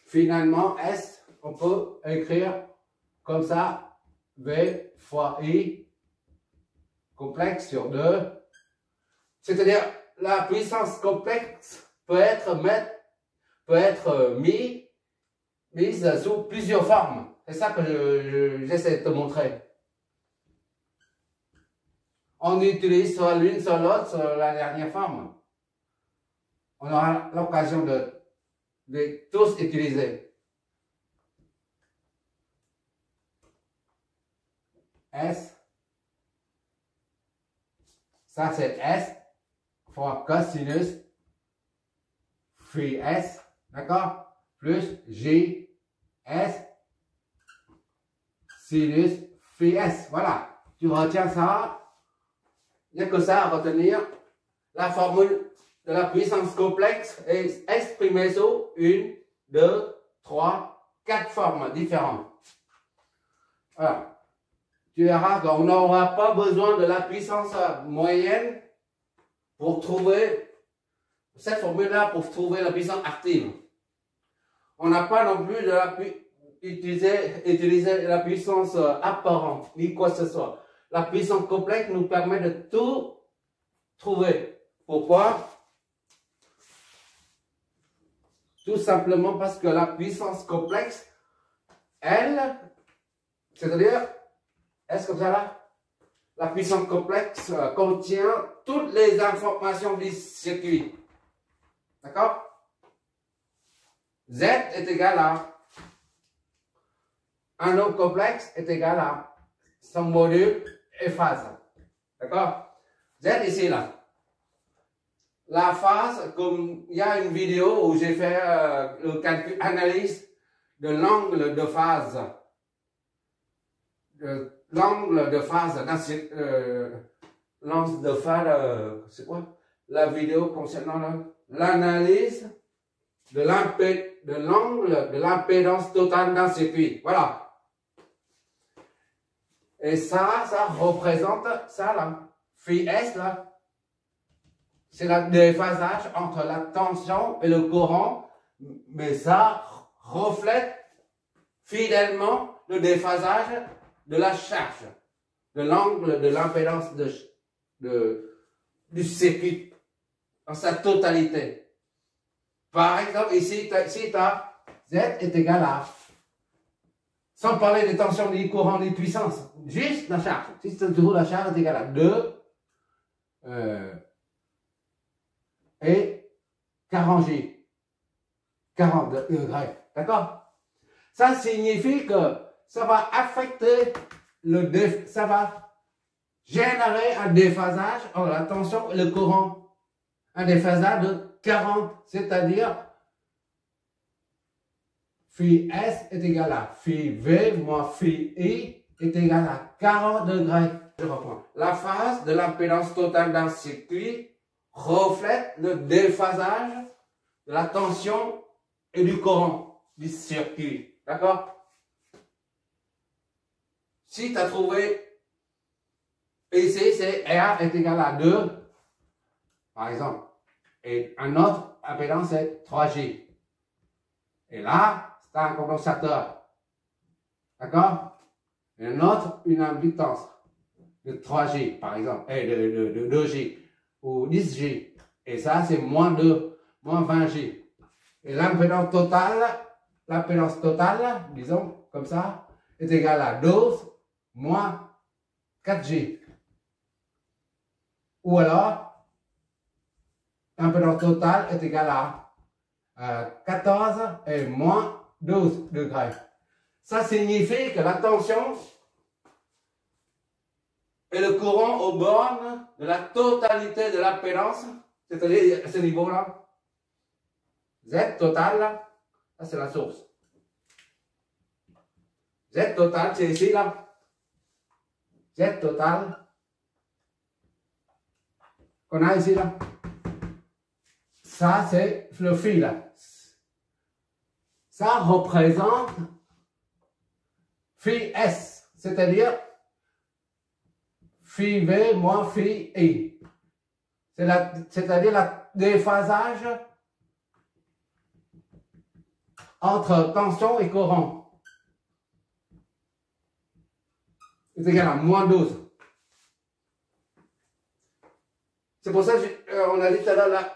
Finalement, S, on peut écrire comme ça, V fois I complexe sur 2. C'est-à-dire, la puissance complexe peut être mise sous plusieurs formes. C'est ça que j'essaie de te montrer. On utilise soit l'une, soit l'autre, soit la dernière forme. On aura l'occasion de tous utiliser. S. Ça, c'est S fois cosinus phi S. D'accord? Plus J, S, sinus phi S. Voilà. Tu retiens ça. Il n'y a que ça à retenir. La formule de la puissance complexe est exprimée sous 1, 2, 3, 4 formes différentes. Voilà. Tu verras qu'on n'aura pas besoin de la puissance moyenne pour trouver cette formule-là, pour trouver la puissance active. On n'a pas non plus utiliser la puissance apparente, ni quoi que ce soit. La puissance complexe nous permet de tout trouver. Pourquoi? Tout simplement parce que la puissance complexe, elle, c'est-à-dire, est-ce comme ça là? La puissance complexe contient toutes les informations du circuit. D'accord? Z est égal à un nombre complexe est égal à son module et phase. D'accord? Z ici là. La phase, comme il y a une vidéo où j'ai fait le calcul, analyse de l'angle de phase. L'angle de phase, l'angle de phase, c'est quoi? La vidéo concernant l'analyse de l'angle de l'impédance totale d'un circuit. Voilà. Et ça représente ça là. Phi S là. C'est le déphasage entre la tension et le courant. Mais ça reflète fidèlement le déphasage de la charge, de l'angle de l'impédance du circuit dans sa totalité. Par exemple, ici, si tu as Z est égal à, sans parler des tensions, des courants, des puissances, juste la charge. Si tu trouves la charge est égale à 2 et 40 J, 40 degrés. D'accord? Ça signifie que ça va affecter ça va générer un déphasage entre la tension et le courant. Un déphasage de 40, c'est-à-dire phi S est égal à phi V moins phi I est égal à 40 degrés. Je reprends. La phase de l'impédance totale d'un circuit reflète le déphasage de la tension et du courant du circuit. D'accord? Si tu as trouvé ici, c'est R est égal à 2, par exemple, et un autre impédance c'est 3J. Et là, c'est un condensateur. D'accord? Et un autre, une impédance de 3J, par exemple, et de 2J, ou 10J. Et ça, c'est moins 2, moins 20J. Et l'impédance totale, disons, comme ça, est égale à 12 moins 4J. Ou alors, l'impédance totale est égale à 14 et moins 12 degrés. Ça signifie que la tension et le courant aux bornes de la totalité de l'impédance, c'est-à-dire à ce niveau-là, Z total, là, ça c'est la source. Z total, c'est ici, là. Z total, qu'on a ici, là. Ça, c'est le phi, là. Ça représente phi S, c'est-à-dire phi V moins phi I. C'est-à-dire le déphasage entre tension et courant. est égal à moins 12. C'est pour ça qu'on a dit tout à l'heure, là,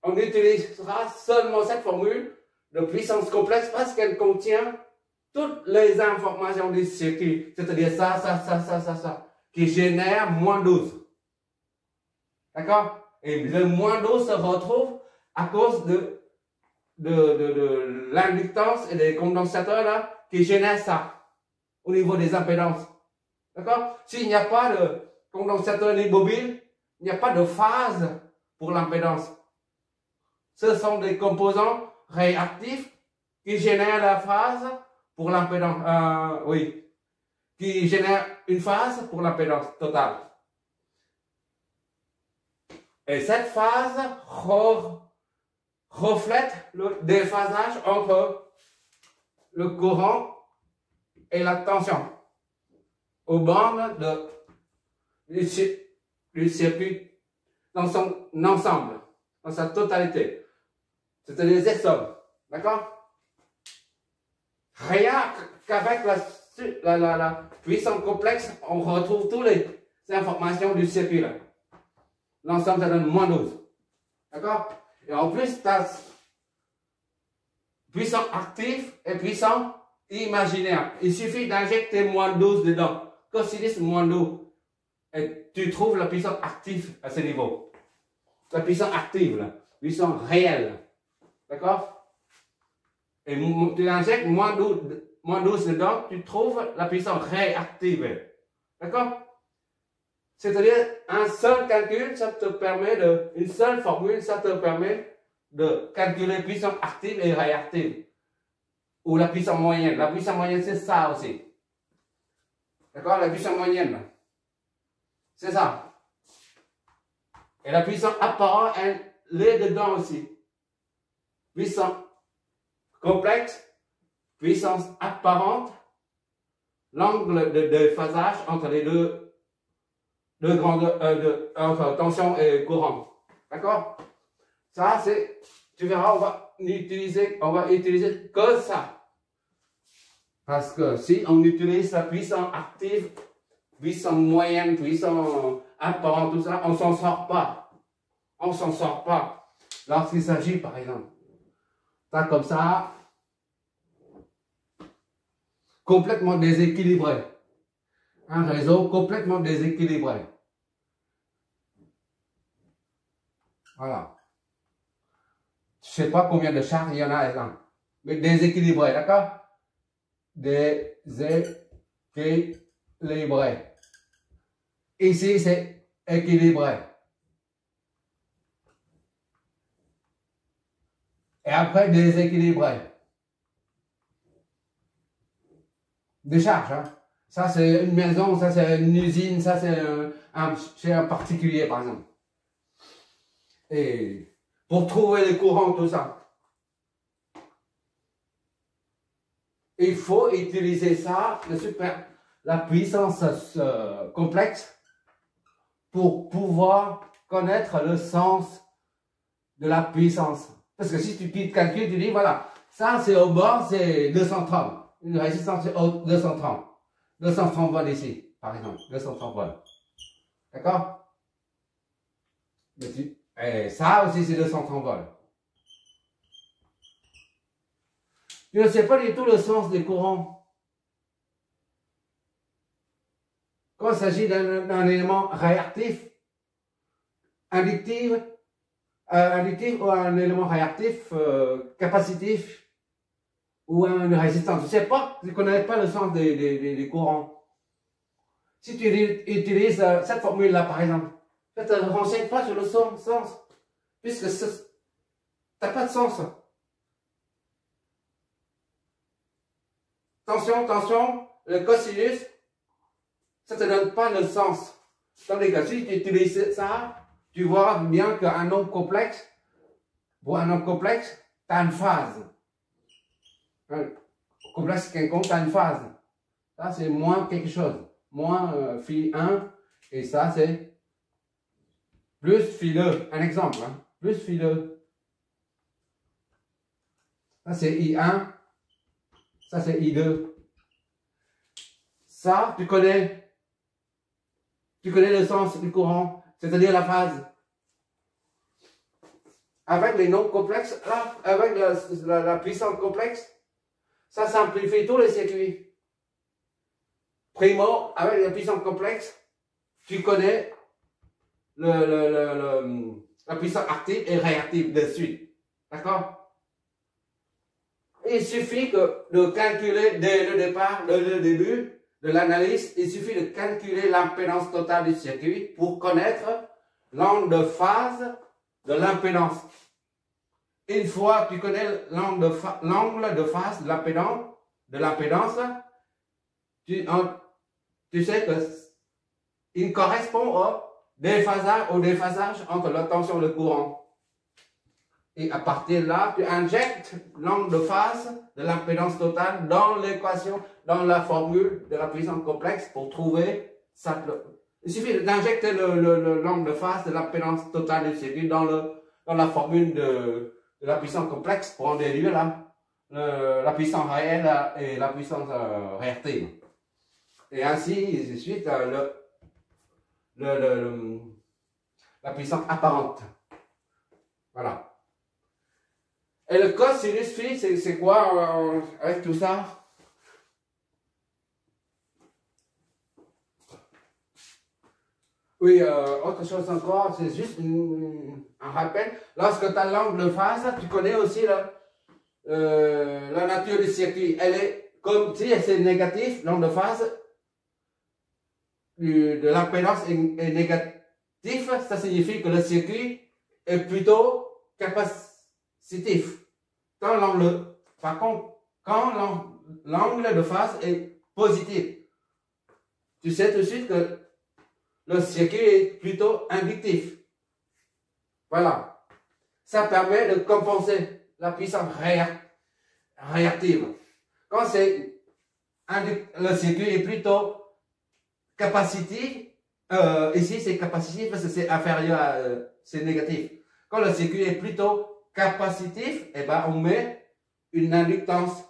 on utilisera seulement cette formule de puissance complexe parce qu'elle contient toutes les informations du circuit, c'est-à-dire ça, qui génère moins 12. D'accord? Et le moins 12 se retrouve à cause de l'inductance et des condensateurs là, qui génèrent ça au niveau des impédances. D'accord? S'il n'y a pas de condensateur ni bobine, il n'y a pas de phase pour l'impédance. Ce sont des composants réactifs qui génèrent la phase pour l'impédance. Oui, qui génèrent une phase pour l'impédance totale. Et cette phase reflète le déphasage entre le courant et la tension aux bornes du circuit dans son ensemble, dans sa totalité. C'est-à-dire les sommes. D'accord? Rien qu'avec la puissance complexe, on retrouve toutes les informations du circuit là. L'ensemble, ça donne moins 12. D'accord? Et en plus, tu as puissant actif et puissant imaginaire. Il suffit d'injecter moins 12 dedans. Cosinus moins 12. Et tu trouves la puissance active à ce niveau. La puissance active, la puissance réelle. D'accord? Et tu injectes moins 12 dedans, tu trouves la puissance réactive. D'accord? C'est-à-dire, un seul calcul, ça te permet une seule formule, ça te permet de calculer puissance active et réactive. Ou la puissance moyenne. La puissance moyenne, c'est ça aussi. D'accord? La puissance moyenne. C'est ça. Et la puissance apparente, elle est dedans aussi. Puissance complexe, puissance apparente, l'angle de phasage entre les deux entre tension et courant. D'accord? Ça, c'est, tu verras, on va utiliser que ça. Parce que si on utilise la puissance active, puissance moyenne, puissance apparente, tout ça, on s'en sort pas. On s'en sort pas. Lorsqu'il s'agit, par exemple, ça comme ça, complètement déséquilibré. Un réseau complètement déséquilibré. Voilà. Je sais pas combien de charges il y en a là. Mais déséquilibré, d'accord? Déséquilibré. Ici, c'est équilibré. Et après, déséquilibré. Des charges, hein. Ça, c'est une maison, ça, c'est une usine, ça, c'est chez un particulier, par exemple. Et pour trouver les courants, tout ça, il faut utiliser ça, la puissance complexe, pour pouvoir connaître le sens de la puissance. Parce que si tu calcules, tu dis, voilà, ça c'est au bord, c'est 230. Une résistance, c'est 230. 230 volts ici, par exemple. 230 volts. D'accord? Et ça aussi, c'est 230 volts. Tu ne sais pas du tout le sens des courants. Quand il s'agit d'un élément réactif, inductif ou un élément réactif, capacitif, ou une résistance. Tu ne sais pas, tu ne connais pas le sens des courants. Si tu utilises cette formule-là, par exemple, ça ne te renseigne pas sur le sens, puisque ça n'a pas de sens. Tension, le cosinus, ça ne te donne pas le sens. Dans les cas, si tu utilises ça, tu vois bien qu'un nombre complexe, pour un nombre complexe, tu as une phase. Un complexe quelconque, tu as une phase. Ça, c'est moins quelque chose. Moins phi 1, et ça, c'est plus phi 2. Un exemple, hein. Plus phi 2. Ça, c'est I1. Ça, c'est I2. Ça, tu connais Tu connais le sens du courant, c'est-à-dire la phase. Avec les nombres complexes, là, avec la puissance complexe, ça simplifie tous les circuits. Primo, avec la puissance complexe, tu connais la puissance active et réactive de suite. D'accord? Il suffit de calculer dès le départ, dès le début de l'analyse, il suffit de calculer l'impédance totale du circuit pour connaître l'angle de phase de l'impédance. Une fois que tu connais l'angle de phase de l'impédance, tu sais qu'il correspond au déphasage entre la tension et le courant. Et à partir de là, tu injectes l'angle de phase de l'impédance totale dans l'équation, dans la formule de la puissance complexe pour trouver ça. Il suffit d'injecter l'angle de phase de l'impédance totale du circuit dans la formule de la puissance complexe pour en déduire la puissance réelle et la puissance réactive. Et ainsi de suite, la puissance apparente. Voilà. Et le cosinus phi, c'est quoi avec tout ça? Oui, autre chose encore, c'est juste un rappel. Lorsque tu as l'angle de phase, tu connais aussi la nature du circuit. Elle est comme si c'est négatif, l'angle de phase de l'impédance est négatif, ça signifie que le circuit est plutôt capacitif. Par contre, quand l'angle de phase est positif, tu sais tout de suite que le circuit est plutôt inductif. Voilà. Ça permet de compenser la puissance réactive. Quand le circuit est plutôt capacitif, ici c'est capacitif parce que c'est inférieur c'est négatif. Quand le circuit est plutôt capacitif, eh ben on met une inductance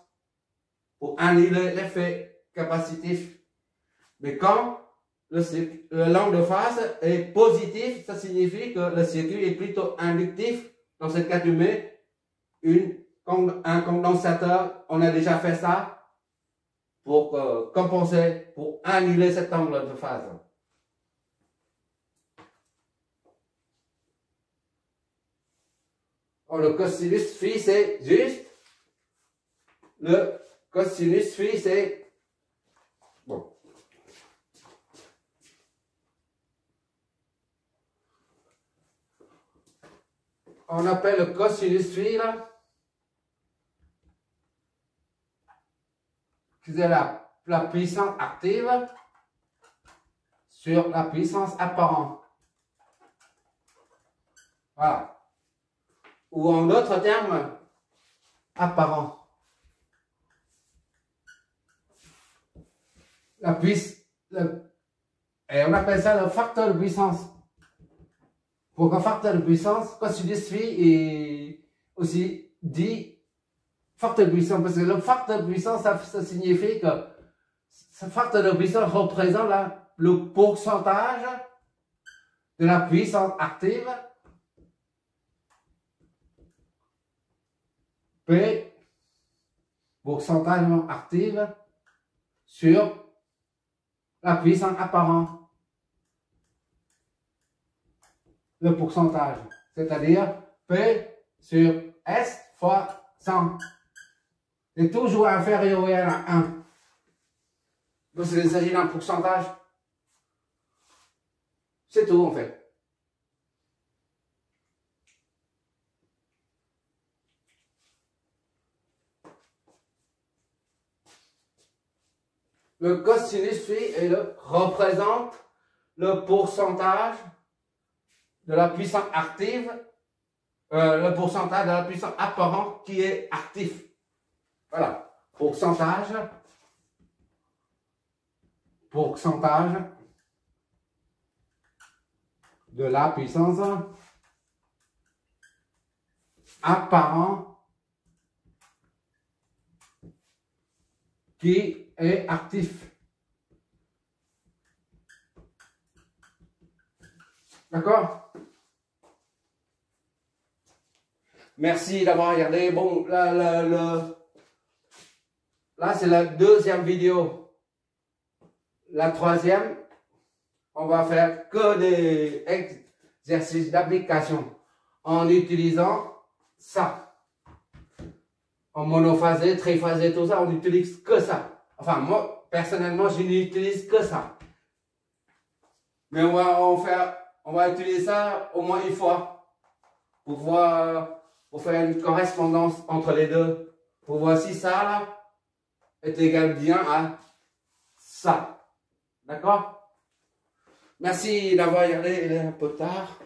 pour annuler l'effet capacitif. Mais quand l'angle de phase est positif, ça signifie que le circuit est plutôt inductif. Dans ce cas, tu mets un condensateur. On a déjà fait ça pour compenser, pour annuler cet angle de phase. Le cosinus phi, c'est juste. Le cosinus phi, c'est. Bon. On appelle le cosinus phi, là. C'est la puissance active sur la puissance apparente. Voilà. Ou en d'autres termes, apparent. Et on appelle ça le facteur de puissance. Pour qu'un facteur de puissance, cosinus phi est aussi dit facteur de puissance, parce que le facteur de puissance, ça signifie que ce facteur de puissance représente le pourcentage de la puissance active P, pourcentage active sur la puissance apparente. Le pourcentage, c'est-à-dire P sur S fois 100. C'est toujours inférieur ou égal à 1. Donc il s'agit d'un pourcentage. C'est tout en fait. Le cosinus phi représente le pourcentage de la puissance active, le pourcentage de la puissance apparente qui est actif. Voilà, pourcentage de la puissance apparente qui est actif. D'accord? Merci d'avoir regardé. Bon, là c'est la deuxième vidéo. La troisième, on va faire que des exercices d'application en utilisant ça. En monophasé, triphasé, tout ça, on n'utilise que ça. Enfin, moi, personnellement, je n'utilise que ça. Mais on va utiliser ça au moins une fois pour voir, pour faire une correspondance entre les deux. Pour voir si ça, là, est égal bien à ça. D'accord? Merci d'avoir regardé, il est un peu tard.